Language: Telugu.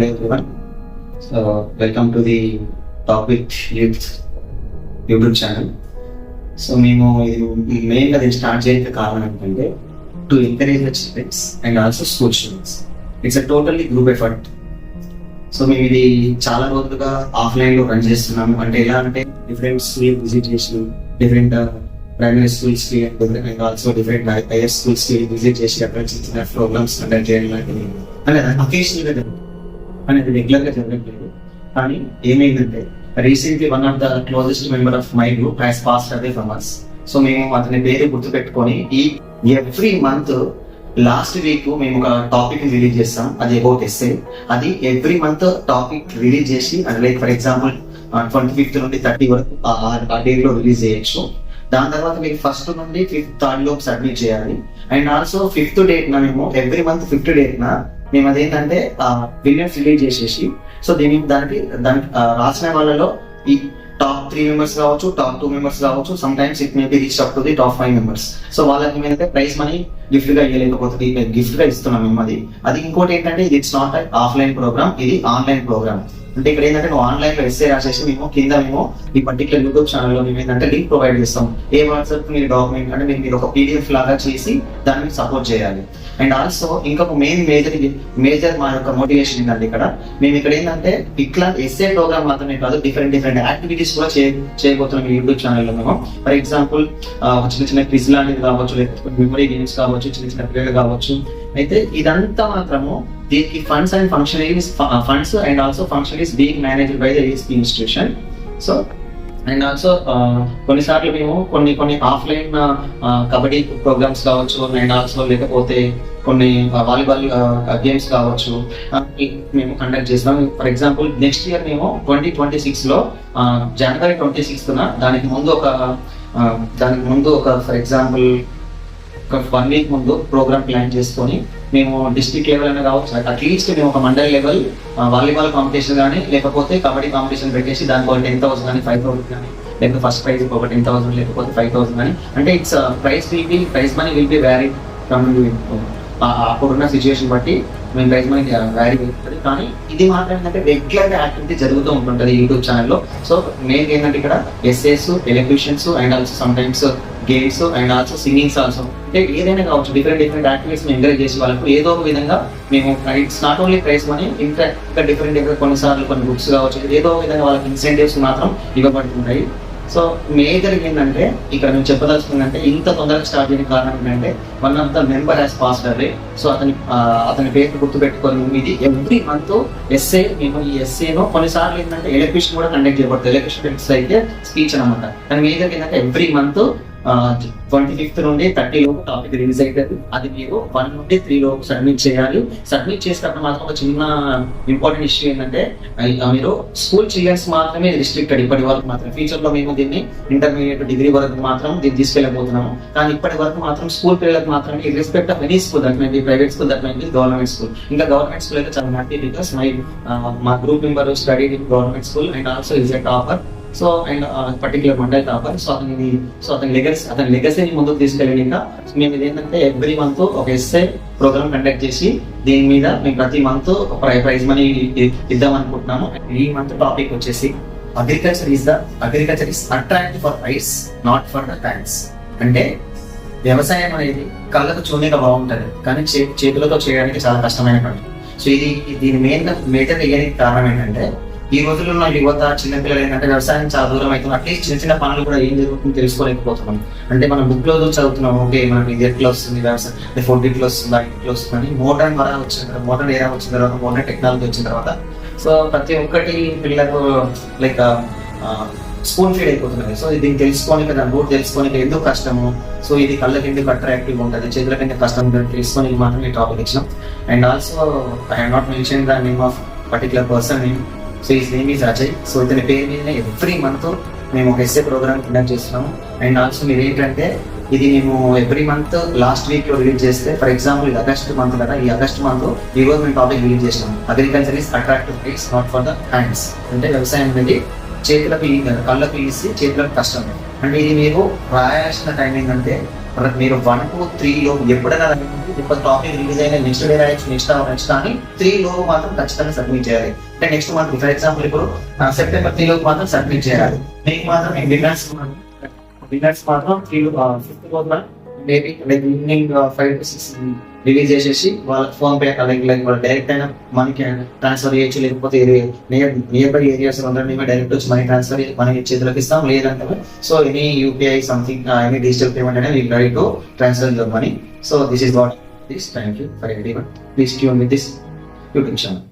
Hello everyone. So welcome to the Talk with Youth YouTube channel. So మేము ఇది మెయిన్గా దీన్ని స్టార్ట్ చేయడానికి కారణం ఏంటంటే to encourage the childrens and also school students. It's a totally group effort. So మేము ఇది చాలా రోజులుగా ఆఫ్లైన్లో రన్ చేస్తున్నాము. అంటే ఎలా అంటే డిఫరెంట్ స్కూల్ విజిట్ చేసి డిఫరెంట్ ప్రైమరీ స్కూల్స్కి అండ్ ఆల్సో డిఫరెంట్ హైయర్ స్కూల్స్కి విజిట్ చేసి అక్కడ చిన్న చిన్న ప్రోగ్రామ్స్ కండక్ట్ చేయడం లాంటివి అనేది అకేషనల్గా జరుగుతుంది, అనేది రెగ్యులర్గా జరగట్లేదు. కానీ ఏమైందంటే recently one of the closest member of my group has passed away from us. So మేము అతని పేరు గుర్తుపెట్టుకొని ఎవ్రీ మంత్ లాస్ట్ వీక్ మేము ఒక టాపిక్ రిలీజ్ చేస్తాం. అది అబౌట్ ఎస్సే. అది ఎవ్రీ మంత్ టాపిక్ రిలీజ్ చేసి లైక్ ఫర్ ఎగ్జాంపుల్ 25th నుండి 30 వరకు ఆ డేట్ లో రిలీజ్ చేయొచ్చు. దాని తర్వాత మీరు 1st నుండి 5th లోపు సబ్మిట్ చేయాలి. అండ్ ఆల్సో 5th డేట్ మేము ఎవ్రీ మంత్ 5th డేట్ మేము అదేంటంటే విన్నర్స్ రిలీజ్ చేసేసి, సో దానికి రాసిన వాళ్ళలో ఈ టాప్ 3 మెంబర్స్ కావచ్చు, టాప్ 2 మెంబర్స్ కావచ్చు, some times it may be reach up to the top 5 members. So వాళ్ళకి ఏంటంటే ప్రైజ్ మనీ గిఫ్ట్ గా ఇవ్వలేకపోతుంది, గిఫ్ట్ గా ఇస్తున్నాం మేము. అది ఇంకోటి ఏంటంటే ఇట్స్ నాట్ ఆఫ్లైన్ ప్రోగ్రామ్, ఇది ఆన్లైన్ ప్రోగ్రామ్. అంటే ఇక్కడ ఏంటంటే నువ్వు ఆన్లైన్ లో ఎస్ఏ రాసేసి మేము కింద ఈ పర్టికులర్ యూట్యూబ్ ఛానల్లో మేము ఏంటంటే లింక్ ప్రొవైడ్ చేస్తాం. ఏ వాట్సాప్ మీరు డాక్యుమెంట్ అంటే మీరు ఒక PDF లాగా చేసి దాన్ని సపోర్ట్ చేయాలి. అండ్ ఆల్సో ఇంకొక మేజర్ మా యొక్క మోటివేషన్ ఏంటంటే మేము ఇక్కడ ఏంటంటే ఇట్లా ఎస్ఏ ప్రోగ్రామ్ మాత్రమే కాదు, డిఫరెంట్ యాక్టివిటీస్ కూడా చేయబోతున్నాం ఈ యూట్యూబ్ ఛానల్లో మేము. ఫర్ ఎగ్జాంపుల్ చిన్న చిన్న క్విజ్ లాంటివి కావచ్చు, లేకపోతే మెమరీ గేమ్స్ కావచ్చు, చిన్న చిన్న పిల్లలు కావచ్చు. అయితే ఇదంతా మాత్రము దీనికి funds and funds and also function is being managed by the ESP institution. So and also కొన్నిసార్లు మేము కొన్ని ఆఫ్లైన్ కబడ్డీ ప్రోగ్రామ్స్ కావచ్చు, అండ్ ఆల్సో లేకపోతే కొన్ని వాలీబాల్ గేమ్స్ కావచ్చు మేము కండక్ట్ చేస్తాం. ఫర్ ఎగ్జాంపుల్ నెక్స్ట్ ఇయర్ మేము 2026లో January 26th దానికి ముందు ఒక ఫర్ ఎగ్జాంపుల్ ఒక 1 week ముందు ప్రోగ్రామ్ ప్లాన్ చేసుకొని మేము డిస్ట్రిక్ట్ లెవెల్ అయినా కావచ్చు, అట్లీస్ట్ మేము ఒక మండల్ లెవెల్ వాలీబాల్ కాంపిటీషన్ కానీ లేకపోతే కబడ్డీ కాంపిటీషన్ పెట్టేసి దానికి 10,000 కానీ 5,000 కానీ, లేకపోతే ఫస్ట్ ప్రైజ్ ఒక 10,000 లేకపోతే 5,000 కానీ, అంటే it's prize money will be vary from అప్పుడున్న సిచ్యువేషన్ బట్టి మేము ప్రైజ్ మనీ వ్యారీ అవుతుంది. కానీ ఇది మాత్రం ఏంటంటే రెగ్యులర్ యాక్టివిటీ జరుగుతూ ఉంటుంటుంది యూట్యూబ్ ఛానల్లో. సో మెయిన్ ఏంటంటే ఇక్కడ essays, elocutions and also some times games and also singings also, అంటే ఏదైనా కావచ్చు డిఫరెంట్ యాక్టివిటీస్ ఎంకరేజ్ చేసే వాళ్ళకు ఏదో ఒక విధంగా మేము it's not only prize money, ఇంకా డిఫరెంట్ కొన్నిసార్లు కొన్ని బుక్స్ కావచ్చు, ఏదో ఒక విధంగా వాళ్ళకి ఇన్సెంటివ్స్ మాత్రం ఇవ్వబడుతుంటాయి. సో మేజర్ ఏంటంటే ఇక్కడ మేము చెప్పదలుచుకుందంటే ఇంత తొందరగా స్టార్ట్ చేయడం కారణం ఏంటంటే one of the member has passed away. So అతని పేరు గుర్తుపెట్టుకొని ఇది ఎవ్రీ మంత్ ఎస్ఏ మేము ఈ ఎస్ఏలో కొన్నిసార్లు ఏంటంటే ఎలక్యూషన్ కూడా కండక్ట్ చేయబడుతుంది. ఎలక్యూషన్ అయితే స్పీచ్ అనమాట. కానీ మేజర్ ఏంటంటే ఎవ్రీ మంత్ 25th నుండి 30 లోపు టాపిక్ రిలీజ్ అవుతుంది. అది మీరు 1 నుండి 3 లోపు సబ్మిట్ చేయాలి. సబ్మిట్ చేసేటప్పుడు మాత్రం ఒక చిన్న ఇంపార్టెంట్ ఇష్యూ ఏంటంటే మీరు స్కూల్ చిల్డ్రన్స్ మాత్రమే రిస్ట్రిక్టెడ్ ఇప్పటి వరకు మాత్రం. ఫ్యూచర్ లో మేము దీన్ని ఇంటర్మీడియట్ డిగ్రీ వరకు మాత్రం దీన్ని తీసుకెళ్ళబోతున్నాము. కానీ ఇప్పటి వరకు మాత్రం స్కూల్ పిల్లలకు మాత్రమే irrespective of any school, that may be private school, that may be government school. ఇంకా గవర్నమెంట్ స్కూల్ అయితే చాలా హ్యాపీ బికాస్ మా group member study in government school and also is a topper. So and particular mandal topper. So అతని లెగసీని ముందుకు తీసుకెళ్ళి ఇంకా మేము ఇదేంటంటే ఎవ్రీ మంత్ ఒక ఎస్ఏ ప్రోగ్రామ్ కండక్ట్ చేసి దీని మీద మేము ప్రతి మంత్ ప్రైజ్ మనీ ఇద్దాం అనుకుంటున్నాము. ఈ మంత్ టాపిక్ వచ్చేసి agriculture is attractive for ice, not for the hands. అంటే వ్యవసాయం అనేది కళ్ళకు చూడగా బాగుంటుంది, కానీ చేతులతో చేయడానికి చాలా కష్టమైన పని. సో దీని మేజర్ వేయడానికి కారణం ఏంటంటే ఈ రోజుల్లో ఉన్న యువత చిన్నపిల్లలు ఏంటంటే వ్యవసాయం చాలా దూరం అవుతుంది. అట్లీస్ట్ చిన్న పనులు కూడా ఏం జరుగుతుందో తెలుసుకోలేకపోతున్నాం. అంటే మనం బుక్ లో చదువుతున్నాం, ఓకే మనకి ఇది ఎట్లా వస్తుంది వ్యవసాయం, ఫుడ్ ఇట్లా వస్తుందా, ఇట్లా వస్తుందని. మోడర్న్ ఎరా వచ్చిన తర్వాత మోడర్న్ టెక్నాలజీ వచ్చిన తర్వాత సో ప్రతి ఒక్కటి పిల్లలకు లైక్ స్పూన్ ఫీడ్ అయిపోతున్నది. సో దీన్ని తెలుసుకోనికి, దాని రూట్ తెలుసుకోనికి ఎందుకు కష్టము, సో ఇది కళ్ళకి ఎందుకు అట్రాక్టివ్ ఉంటుంది, చేతులకి ఎందుకు కష్టం ఉంటుంది తెలుసుకొని మాత్రం ఈ టాపిక్ ఇచ్చినాం. And also I have not mention the name of particular person name. So his name is Ajay. So ఇతని పేరు మీదనే ఎవ్రీ మంత్ మేము ఒక ఎస్ఏ ప్రోగ్రామ్ కండక్ట్ చేస్తున్నాము. అండ్ ఆల్సో మీరు ఏంటంటే ఇది మేము ఎవ్రీ మంత్ లాస్ట్ వీక్ లో రిలీజ్ చేస్తే, ఫర్ ఎగ్జాంపుల్ ఇది ఆగస్ట్ మంత్ కదా, ఈ ఆగస్ట్ మంత్ ఈ రోజు మేము టాపిక్ రిలీజ్ చేసినాము. Agriculture is attractive, it's not for the hands. అంటే వ్యవసాయం అనేది చేతులకు కళ్ళకు ఈసి చేతులకు కష్టం. అంటే ఇది మీరు రాయాల్సిన టైం ఏంటంటే మీరు 1 to 3 లోపు ఎప్పుడైనా ఒక టాపిక్ రిలీజ్ అయిన నెక్స్ట్ డే రాయొచ్చు, నెక్స్ట్ కానీ 3 లోపు మాత్రం ఖచ్చితంగా సబ్మిట్ చేయాలి. అంటే నెక్స్ట్ మంత్ ఫర్ ఎగ్జాంపుల్ ఇప్పుడు సెప్టెంబర్ 3 లోపు మాత్రం సబ్మిట్ చేయాలి. మీకు మాత్రం విన్నర్స్ మాత్రం 5th లోపల maybe like evening 5 to 6 release చేసేసి వాళ్ళ ఫోన్ పే లైక్ వాళ్ళు డైరెక్ట్ అయినా మనకి ట్రాన్స్ఫర్ చేయొచ్చు, లేకపోతే నియర్ బై ఏరియాస్ అందరినీ డైరెక్ట్ వచ్చి మనీ ట్రాన్స్ఫర్ మనకి చేతులకు ఇస్తాం. లేదంటే so any UPI something any digital payment అనేది ready to transfer your money. So this is what this. Thank you for everyone. Please tune with this YouTube channel.